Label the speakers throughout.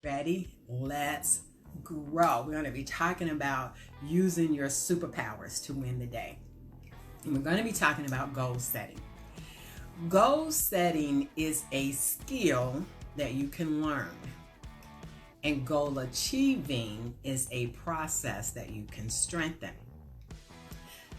Speaker 1: Ready? Let's grow. We're going to be talking about using your superpowers to win the day. And we're going to be talking about goal setting. Goal setting is a skill that you can learn, and goal achieving is a process that you can strengthen.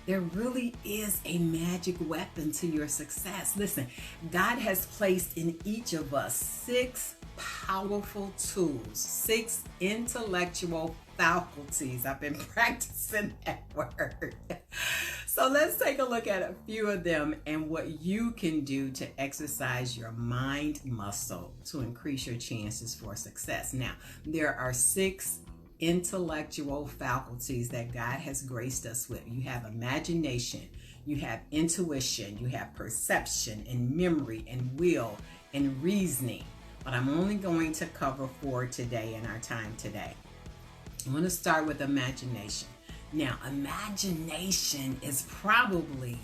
Speaker 1: There really is a magic weapon to your success. Listen, God has placed in each of us six powerful tools, six intellectual faculties. I've been practicing that word. So let's take a look at a few of them and what you can do to exercise your mind muscle to increase your chances for success. Now, there are six intellectual faculties that God has graced us with. You have imagination, you have intuition, you have perception and memory and will and reasoning. But I'm only going to cover four today in our time today. I'm going to start with imagination. Now, imagination is probably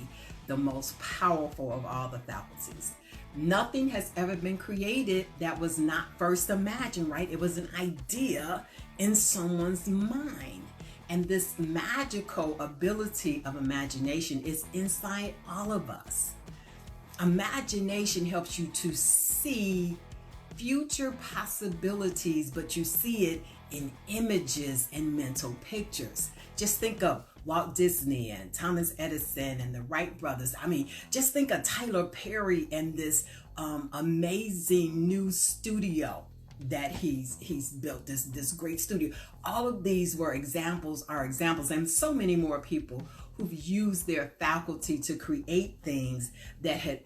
Speaker 1: the most powerful of all the faculties. Nothing has ever been created that was not first imagined, right? It was an idea in someone's mind. And this magical ability of imagination is inside all of us. Imagination helps you to see future possibilities, but you see it in images and mental pictures. Just think of Walt Disney and Thomas Edison and the Wright brothers. I mean, just think of Tyler Perry and this amazing new studio that he's built, this great studio. All of these are examples, and so many more people who've used their faculty to create things that had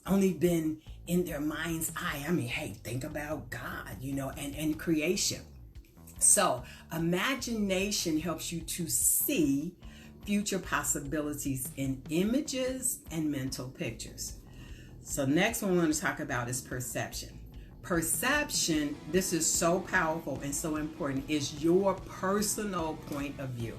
Speaker 1: only been in their mind's eye. I mean, hey, think about God, and creation. So imagination helps you to see future possibilities in images and mental pictures. So next one we're going to talk about is perception. Perception, this is so powerful and so important, is your personal point of view.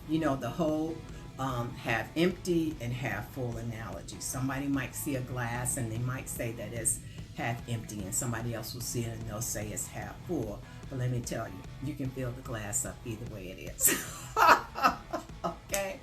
Speaker 1: The whole half empty and half full analogy. Somebody might see a glass and they might say that it's half empty, and somebody else will see it and they'll say it's half full. But let me tell you, you can fill the glass up either way it is. Okay?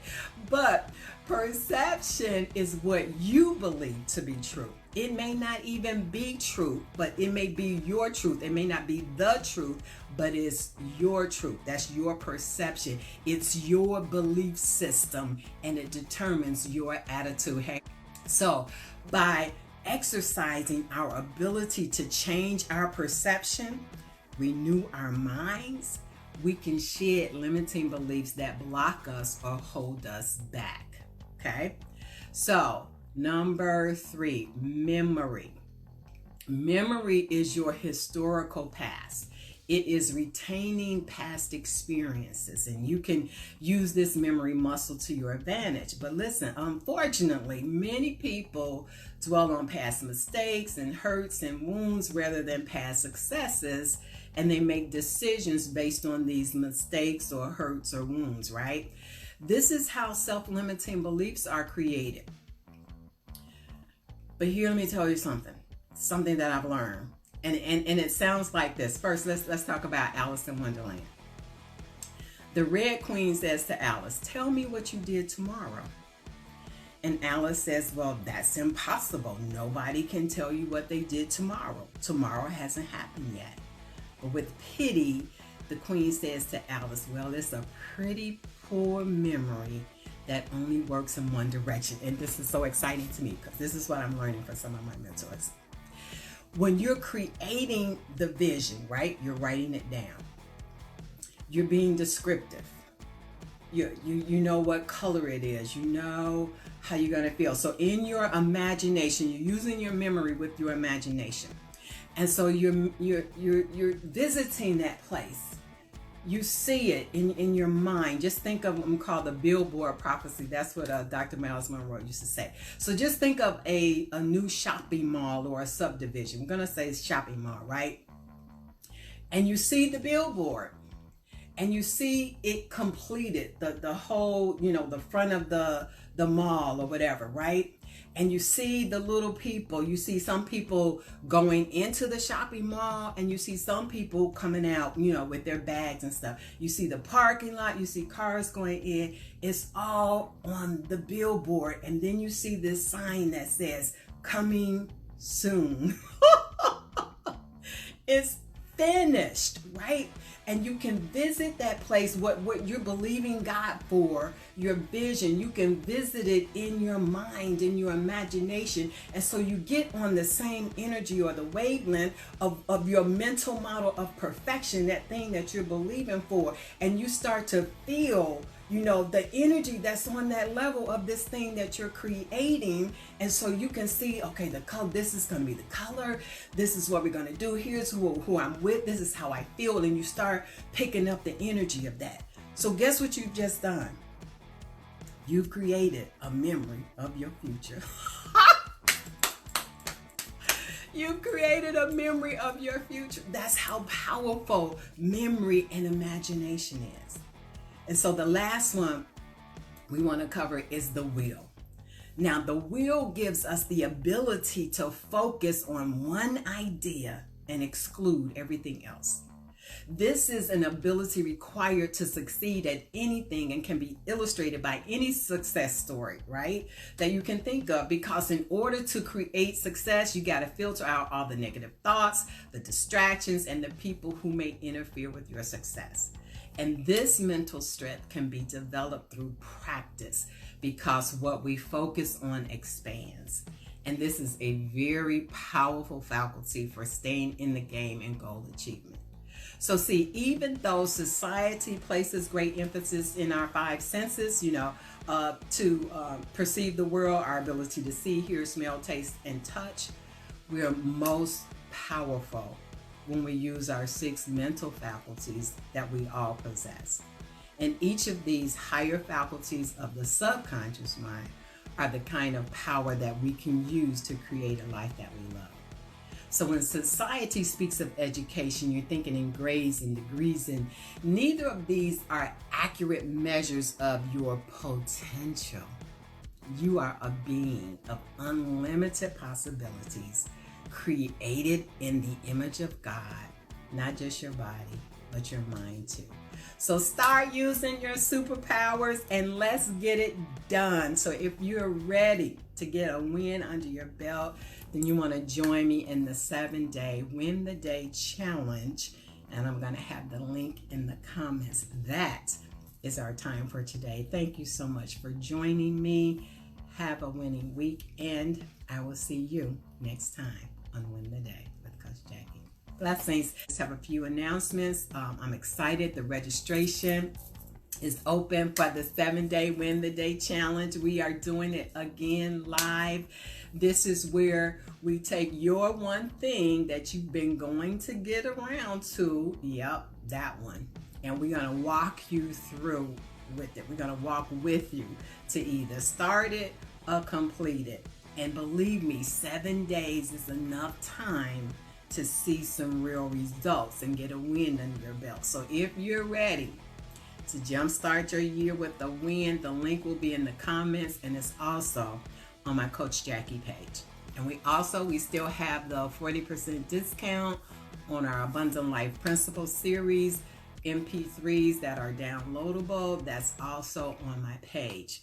Speaker 1: But perception is what you believe to be true. It may not even be true, but it may be your truth. It may not be the truth, but it's your truth. That's your perception. It's your belief system, and it determines your attitude. Hey, so by exercising our ability to change our perception, renew our minds, we can shed limiting beliefs that block us or hold us back. Okay? So, number 3, memory. Memory is your historical past. It is retaining past experiences, and you can use this memory muscle to your advantage. But listen, unfortunately, many people dwell on past mistakes and hurts and wounds rather than past successes, and they make decisions based on these mistakes or hurts or wounds, right? This is how self-limiting beliefs are created. But here, let me tell you something that I've learned. And it sounds like this. First, let's talk about Alice in Wonderland. The Red Queen says to Alice, "Tell me what you did tomorrow." And Alice says, "Well, that's impossible. Nobody can tell you what they did tomorrow. Tomorrow hasn't happened yet." But with pity, the Queen says to Alice, "Well, it's a pretty poor memory that only works in one direction." And this is so exciting to me because this is what I'm learning from some of my mentors. When you're creating the vision, right? You're writing it down. You're being descriptive. You know what color it is. You know how you're going to feel. So in your imagination, you're using your memory with your imagination. And so you're visiting that place. You see it in your mind. Just think of them called the billboard prophecy. That's what Dr. Miles Monroe used to say. So just think of a new shopping mall or a subdivision. We're going to say shopping mall, right? And you see the billboard. And you see it completed, the whole, the front of the mall or whatever, right? and you see the little people. You see some people going into the shopping mall, and you see some people coming out, with their bags and stuff. You see the parking lot, you see cars going in. It's all on the billboard. And then you see this sign that says, coming soon. It's finished, right? And you can visit that place, what you're believing God for, your vision. You can visit it in your mind, in your imagination. And so you get on the same energy or the wavelength of your mental model of perfection, that thing that you're believing for. And you start to feel, the energy that's on that level of this thing that you're creating. And so you can see, okay, the color, this is going to be the color. This is what we're going to do. Here's who I'm with. This is how I feel. And you start picking up the energy of that. So guess what you've just done? You've created a memory of your future. You created a memory of your future. That's how powerful memory and imagination is. And so the last one we want to cover is the will. Now, the will gives us the ability to focus on one idea and exclude everything else. This is an ability required to succeed at anything and can be illustrated by any success story, right? That you can think of, because in order to create success, you got to filter out all the negative thoughts, the distractions, and the people who may interfere with your success. And this mental strength can be developed through practice, because what we focus on expands. And this is a very powerful faculty for staying in the game and goal achievement. So see, even though society places great emphasis in our five senses, to perceive the world, our ability to see, hear, smell, taste, and touch, we are most powerful when we use our 6 mental faculties that we all possess. And each of these higher faculties of the subconscious mind are the kind of power that we can use to create a life that we love. So when society speaks of education, you're thinking in grades and degrees, and neither of these are accurate measures of your potential. You are a being of unlimited possibilities, created in the image of God, not just your body, but your mind too. So start using your superpowers and let's get it done. So if you're ready to get a win under your belt, then you want to join me in the 7-day Win the Day Challenge. And I'm going to have the link in the comments. That is our time for today. Thank you so much for joining me. Have a winning week, and I will see you next time on Win the Day with Coach Jackie. Blessings. Just have a few announcements. I'm excited. The registration is open for the 7-day Win the Day Challenge. We are doing it again live. This is where we take your one thing that you've been going to get around to. Yep, that one. And we're going to walk you through with it. We're going to walk with you to either start it or complete it. And believe me, 7 days is enough time to see some real results and get a win under your belt. So if you're ready to jumpstart your year with a win, the link will be in the comments, and it's also on my Coach Jackie page. And we still have the 40% discount on our Abundant Life Principles series MP3s that are downloadable. That's also on my page.